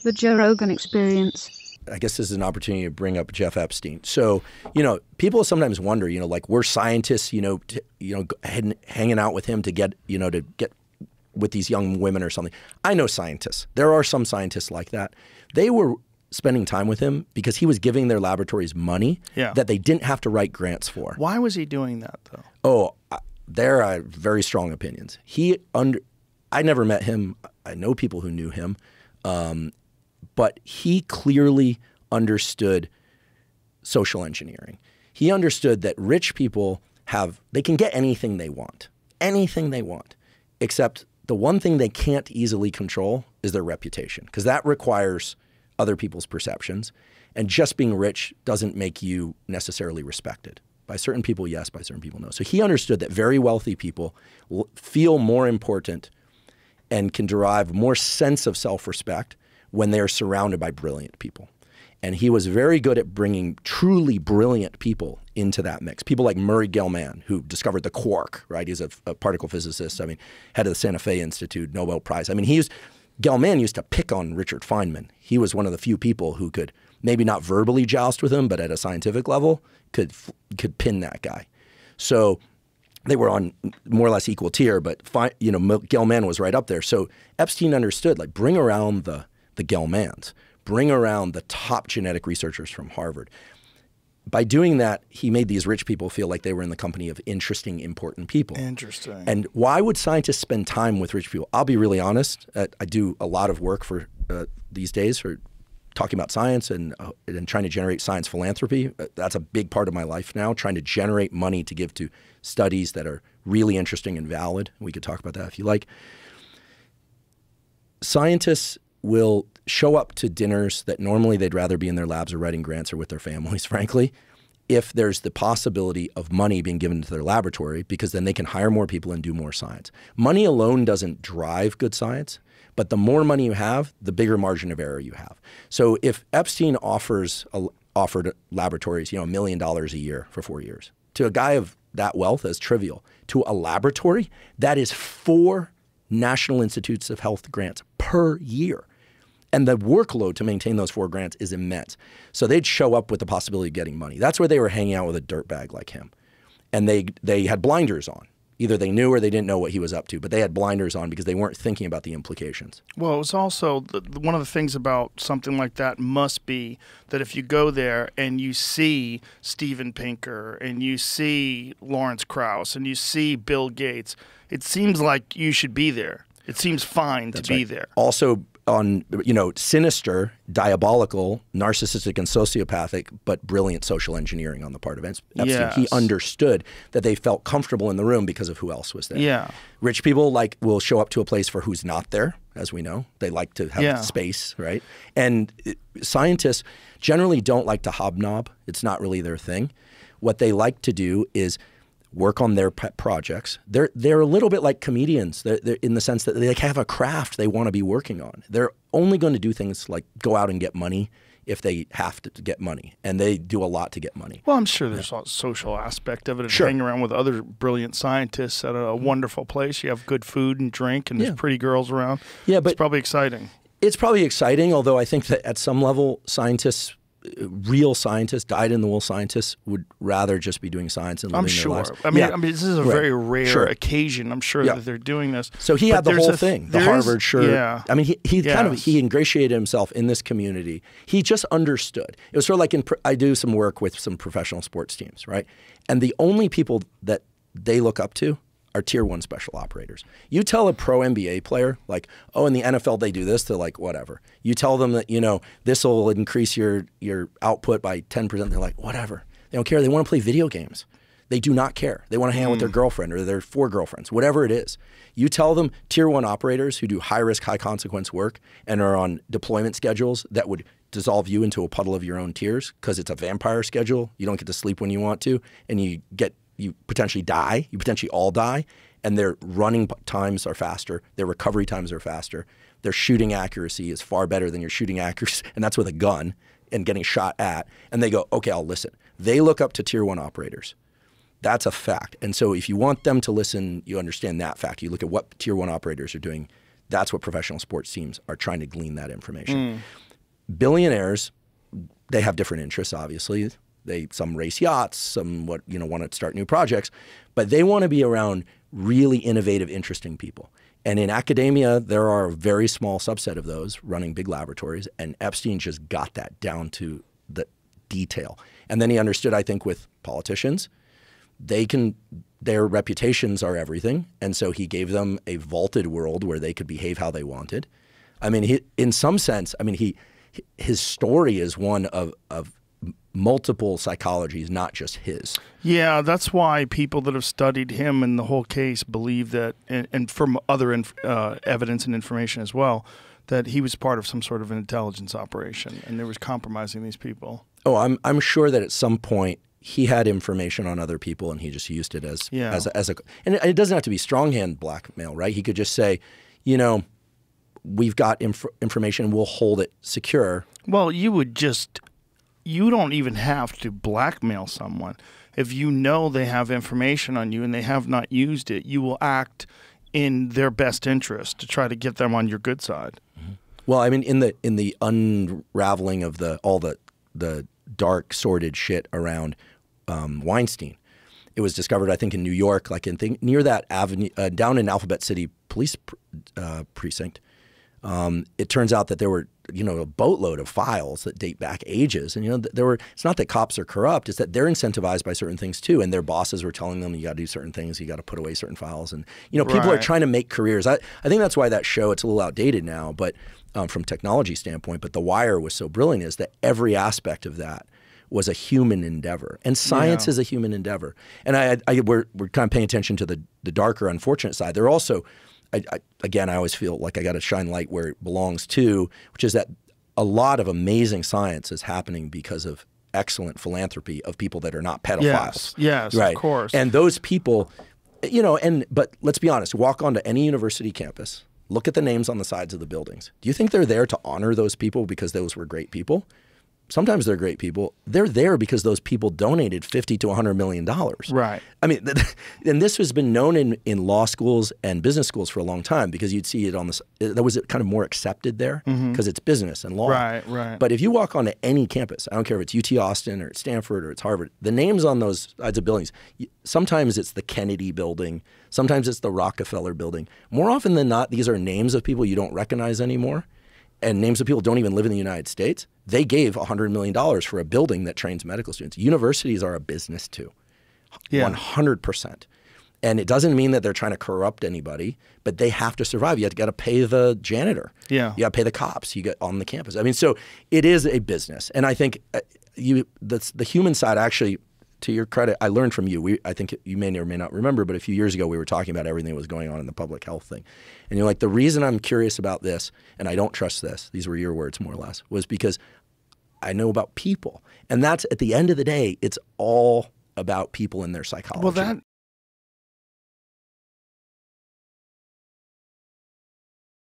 The Joe Rogan Experience. I guess this is an opportunity to bring up Jeff Epstein. So, people sometimes wonder, like we're scientists, hanging out with him to get with these young women or something. I know scientists. There are some scientists like that. They were spending time with him because he was giving their laboratories money that they didn't have to write grants for. Why was he doing that, though? Oh, there are very strong opinions. I never met him. I know people who knew him. But he clearly understood social engineering. He understood that rich people they can get anything they want, except the one thing they can't easily control is their reputation, because that requires other people's perceptions. And just being rich doesn't make you necessarily respected. By certain people, yes. By certain people, no. So he understood that very wealthy people feel more important and can derive more sense of self-respect when they're surrounded by brilliant people. And he was very good at bringing truly brilliant people into that mix. People like Murray Gell-Mann, who discovered the quark, right? He's a particle physicist. Head of the Santa Fe Institute, Nobel Prize. Gell-Mann used to pick on Richard Feynman. He was one of the few people who could maybe not verbally joust with him, but at a scientific level could pin that guy. So they were on more or less equal tier, but Gell-Mann was right up there. So Epstein understood, like, bring around the Gell-Manns, bring around the top genetic researchers from Harvard. By doing that, he made these rich people feel like they were in the company of interesting, important people. Interesting. And why would scientists spend time with rich people? I'll be really honest. I do a lot of work for these days for talking about science and trying to generate science philanthropy. That's a big part of my life now, trying to generate money to give to studies that are really interesting and valid. We could talk about that if you like. Scientists will show up to dinners that normally they'd rather be in their labs or writing grants or with their families, frankly, if there's the possibility of money being given to their laboratory, because then they can hire more people and do more science. Money alone doesn't drive good science, but the more money you have, the bigger margin of error you have. So if Epstein offered laboratories, $1 million a year for 4 years, to a guy of that wealth as trivial, to a laboratory, that is 4 National Institutes of Health grants per year. And the workload to maintain those 4 grants is immense. So they'd show up with the possibility of getting money. That's where they were hanging out with a dirtbag like him. And they had blinders on. Either they knew or they didn't know what he was up to, but they had blinders on because they weren't thinking about the implications. Well, it was also one of the things about something like that must be that if you go there and you see Steven Pinker and you see Lawrence Krauss and you see Bill Gates, it seems like you should be there. It seems fine to be there. Also, on sinister, diabolical, narcissistic, and sociopathic, but brilliant social engineering on the part of Epstein. Yes. He understood that they felt comfortable in the room because of who else was there. Yeah. Rich people will show up to a place for who's not there, as we know. They like to have space, right? And scientists generally don't like to hobnob. It's not really their thing. What they like to do is work on their pet projects. They're a little bit like comedians. They're in the sense that they have a craft they want to be working on. They're only going to do things like go out and get money if they have to get money, and they do a lot to get money. Well, I'm sure there's a social aspect of it. And sure. Hanging around with other brilliant scientists at a wonderful place. You have good food and drink, and there's pretty girls around. Yeah, but it's probably exciting. It's probably exciting, although I think that at some level, real scientists, dyed-in-the-wool scientists, would rather just be doing science and living their lives. I mean, this is a very rare occasion. I'm sure that they're doing this. So he had the whole thing, the Harvard shirt. Yeah. I mean, he ingratiated himself in this community. He just understood. It was sort of like I do some work with some professional sports teams, right? And the only people that they look up to are tier 1 special operators. You tell a pro NBA player, like, oh, in the NFL they do this, they're like, whatever. You tell them that, this will increase your output by 10%, they're like, whatever. They don't care. They want to play video games. They do not care. They want to hang out with their girlfriend or their 4 girlfriends, whatever it is. You tell them tier 1 operators who do high-risk, high-consequence work and are on deployment schedules that would dissolve you into a puddle of your own tears because it's a vampire schedule. You don't get to sleep when you want to, and you potentially die. You potentially all die, and their running times are faster. Their recovery times are faster. Their shooting accuracy is far better than your shooting accuracy, and that's with a gun and getting shot at. And they go, okay, I'll listen. They look up to tier 1 operators. That's a fact. And so if you want them to listen, you understand that fact. You look at what tier 1 operators are doing. that's what professional sports teams are trying to glean that information. Billionaires, they have different interests, obviously. Some race yachts, some want to start new projects, but they want to be around really innovative, interesting people. And in academia, there are a very small subset of those running big laboratories, and Epstein just got that down to the detail. And then he understood, I think, with politicians, their reputations are everything, and so he gave them a vaulted world where they could behave how they wanted. I mean, in some sense, his story is one of multiple psychologies, not just his. Yeah, that's why people that have studied him and the whole case believe that, and from other evidence and information as well, that he was part of some sort of an intelligence operation and there was compromising these people. Oh, I'm sure that at some point he had information on other people and he just used it as a and it doesn't have to be stronghand blackmail, right? He could just say, we've got information, we'll hold it secure. Well, you don't even have to blackmail someone. If you know they have information on you and they have not used it, you will act in their best interest to try to get them on your good side. Mm-hmm. Well, in the unraveling of all the dark, sordid shit around Weinstein, it was discovered, I think, in New York, near that avenue, down in Alphabet City Police Precinct. It turns out that there were, a boatload of files that date back ages. And, it's not that cops are corrupt, it's that they're incentivized by certain things too. And their bosses were telling them, you got to do certain things, you got to put away certain files. And, people are trying to make careers. I think that's why that show, it's a little outdated now, but from technology standpoint, but The Wire was so brilliant is that every aspect of that was a human endeavor. And science is a human endeavor. And we're kind of paying attention to the darker, unfortunate side. They're also, again, I always feel like I got to shine light where it belongs to, which is that a lot of amazing science is happening because of excellent philanthropy of people that are not pedophiles. Yes, right? Of course. And those people, but let's be honest, walk onto any university campus, look at the names on the sides of the buildings. Do you think they're there to honor those people because those were great people? Sometimes they're great people. They're there because those people donated $50 to $100 million. Right. And this has been known in law schools and business schools for a long time because you'd see it that was kind of more accepted there because it's business and law. Right. But if you walk onto any campus, I don't care if it's UT Austin or it's Stanford or it's Harvard, the names on those sides of buildings, sometimes it's the Kennedy building, sometimes it's the Rockefeller building. More often than not, these are names of people you don't recognize anymore. And names of people who don't even live in the United States. They gave $100 million for a building that trains medical students. Universities are a business too, 100%. And it doesn't mean that they're trying to corrupt anybody, but they have to survive. You got to pay the janitor. Yeah. You got to pay the cops you get on the campus. So it is a business. And I think the human side actually, to your credit, I learned from you. I think you may or may not remember, but a few years ago we were talking about everything that was going on in the public health thing. And you're like, the reason I'm curious about this, and I don't trust this, these were your words more or less, was because I know about people. And that's, at the end of the day, it's all about people and their psychology. Well,